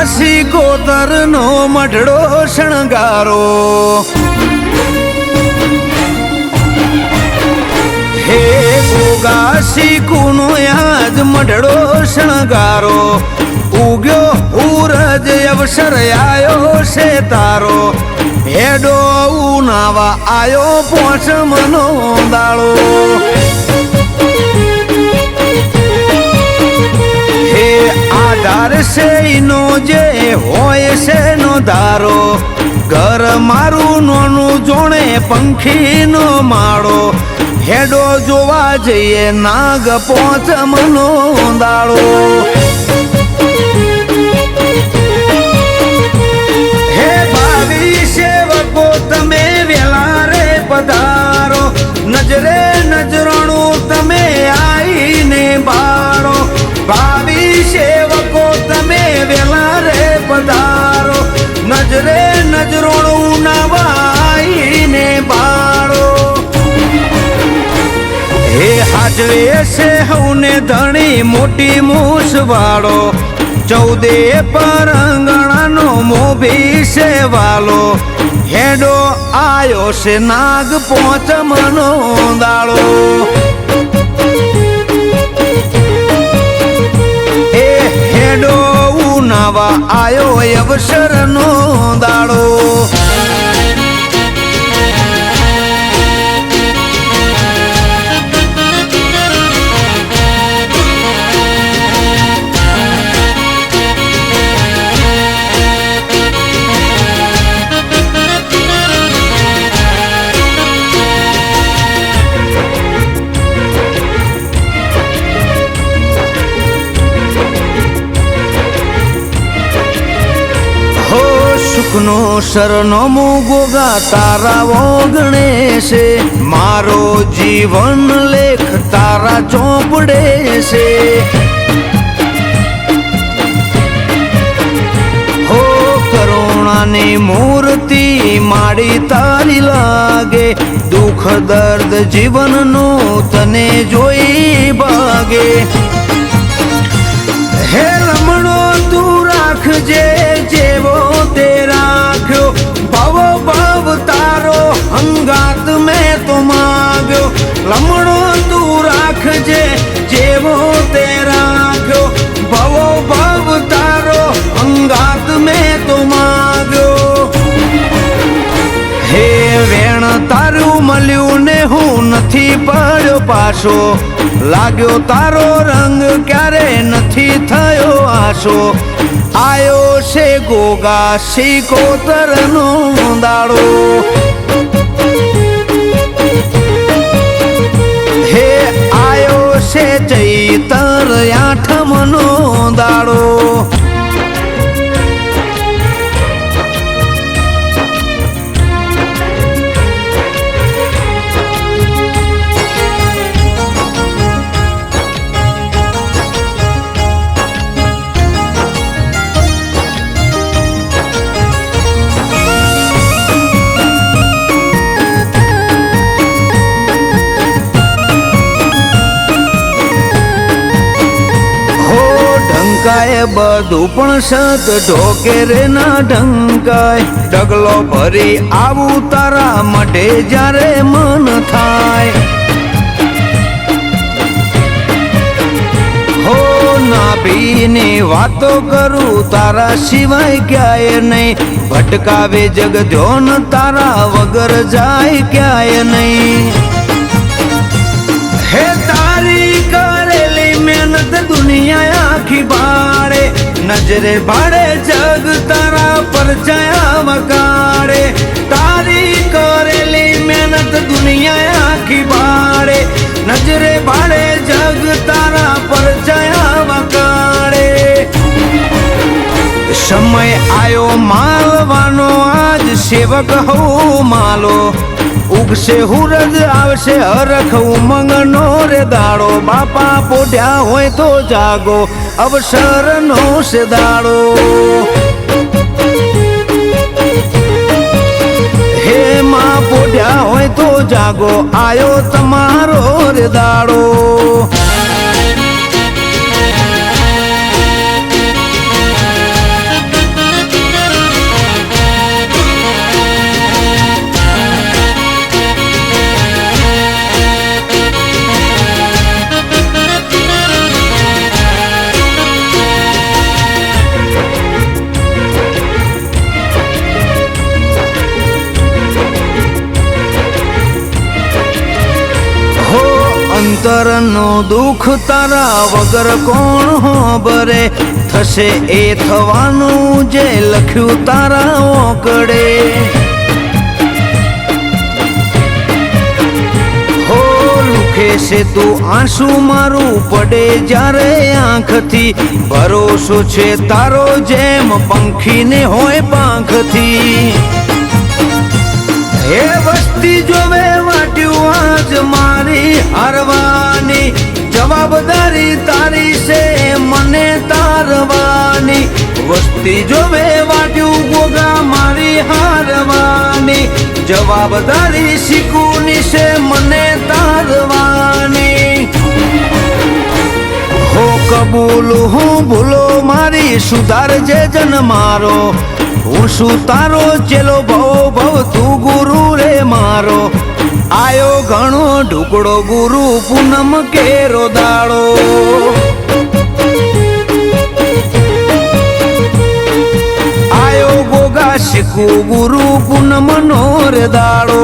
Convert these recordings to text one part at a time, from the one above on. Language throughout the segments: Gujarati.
સિકોતરનો મઢડો શણગારો, હે ગોગા સિકુનો યાદ મઢડો શણગારો, ઉગ્યો ઉરજ અવસર આયો છે તારો, હેડો ઉનાવા આયો પોચમનો દાળો, હે આધાર છે ઈનો જે હોય છે નો ધારો, ઘર મારું નોનું જોણે પંખીનો માળો, હેડો જોવા જઈએ નાગ પોચમનો દાળો, હે ભાવી સેવકો તમે વેલા રે પધારો, નજરે નજરાણું તમે આઈને બાળો, ભાવી સેવકો તમે વેલા રે પધારો, નજરે નજરાણું નવાઈને બાળો, હે હાજવે છે હઉને ધણી મોટી મૂછવાળો, 14 પરંગણાનો મોભી છે વાલો, હેડો આયો છે નાગ પોચમનો દાળો, એ હેડો ઉનાવા આયો અવસરનો દાળો, સુખનો સરનામું ગોગા તારા ઓગણે છે, મારો જીવન લેખ તારા ચોપડે છે, હો કરુણાની મૂર્તિ માડી તારી લાગે, દુઃખ દર્દ જીવનનું તને જોઈ ભાગે, હે રમણો તું રાખજે જેવો તે રાખ્યો, ભવ ભવ તારો અંગાત મેં તો માગ્યો, લમણો તું રાખજે જેવો તે રાખ્યો, ભવ ભવ તારો અંગાત મેં તો માગ્યો, હે વેણ તારું મળ્યું ને હું નથી પડ્યો પાછો, લાગ્યો તારો રંગ ક્યારે નથી થયો આશો, આયો છે ગોગા સિકોતરનો દાડો, હે આયો છે ચૈતર 8મનો દાડો, બધું પણ સત ઢોકે રે ના ઢંકાય, ડગલો ભરી આવું તારા મઢે જ્યારે મન થાય, હો નાભીની વાતો કરું તારા સિવાય ક્યાંય નહીં, ભટકાવે જગ જોન તારા વગર જાય ક્યાંય નહીં, હે તારી કરેલી મહેનત દુનિયા આખી બાળે, નજરે ભાડે જગ તારા પરચાયા વગાડે, તારી કરેલી મહેનત દુનિયા આખી બાળે, નજરે ભાડે જગ તારા પરચાયા વગાડે, સમય આયો માલવાનો આજ સેવક હઉ માલો, ઉગશે હુરજ આવશે હરખ ઉમંગનો રે દાડો, બાપા પોઢ્યા હોય તો જાગો અવસરનો છે દાડો, હે માં પોઢ્યા હોય તો જાગો આયો તમારો રે દાડો, અંતરનો દુઃખ તારા વગર કોણ હોબરે થશે એ થવાનું જે લખ્યું તારા ઓકડે હો લુખે છે તું આંસુ મારું પડે જ્યારે આંખથી ભરોસો છે તારો જેમ પંખીને હોય પાંખથી હે વસ્તી જોવે વાટ્યું આજ મારી હારવાની જવાબદારી તારી છે મને તારવાની વસ્તી જોવે વાટ્યું ગોગા મારી હારવાની જવાબદારી શીખુની છે મને તારવાની હો કબૂલ હું ભૂલો મારી સુધારજે જન મારો હું શું તારો ચેલો ભવ ભવ તું ગુરુ રે મારો આયો ઘણો ઢુકડો ગુરુ પૂનમ કેરો દાડો આયો ગોગા શીખું ગુરુ પૂનમ નો રે દાડો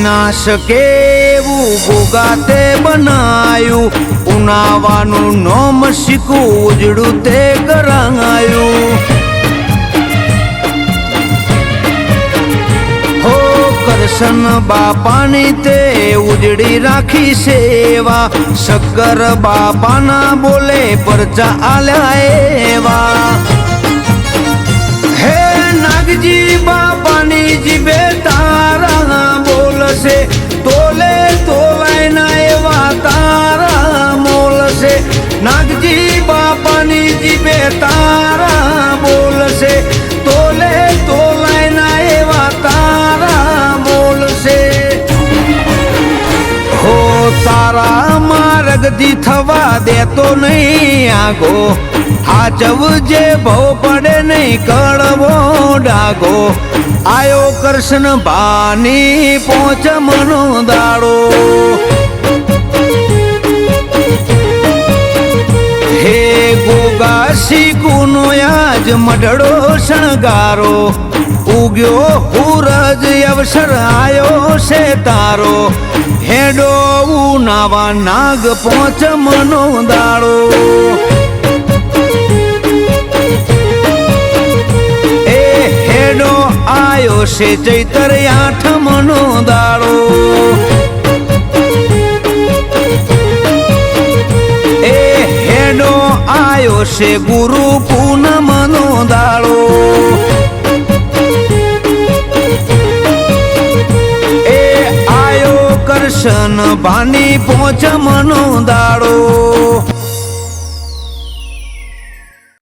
ના શકે એવું ગોગાતે બનાયું ઉનાવાનું નોમ શીખું ઉજળું તે કરાયું હો કરશન બાપાની તે ઉજળી રાખી સેવા શક્કર બાપાના બોલે પરચા આલ્યા એવા હે નાગજી બાપાની જીભે તારા બોલશે તોલે તોલાય ના એવા તારા મોલશે નાગજી બાપાની જીભે તારા બોલશે તોલે તોલાય ના એવા તારા બોલશે હો તારા માર્ગથી થવા દેતો નહીં આગો હાચવજે ભવ પડે નહીં કળવો ડાગો આયો કૃષ્ણ ભાની પહોંચ મનો દાડો હે ગોગા શીખુનો આજ મઢડો શણગારો ઉગ્યો હુરજ અવસર આયો છે તારો હેડો ઉનાવા નાગ પહોંચ મનો દાડો આયો છે ચૈતર આઠમનો દાડો એ હેડો આયો છે ગુરુ પૂનમનો દાડો એ આયો કરશન ભાની પહોંચ મનો દાડો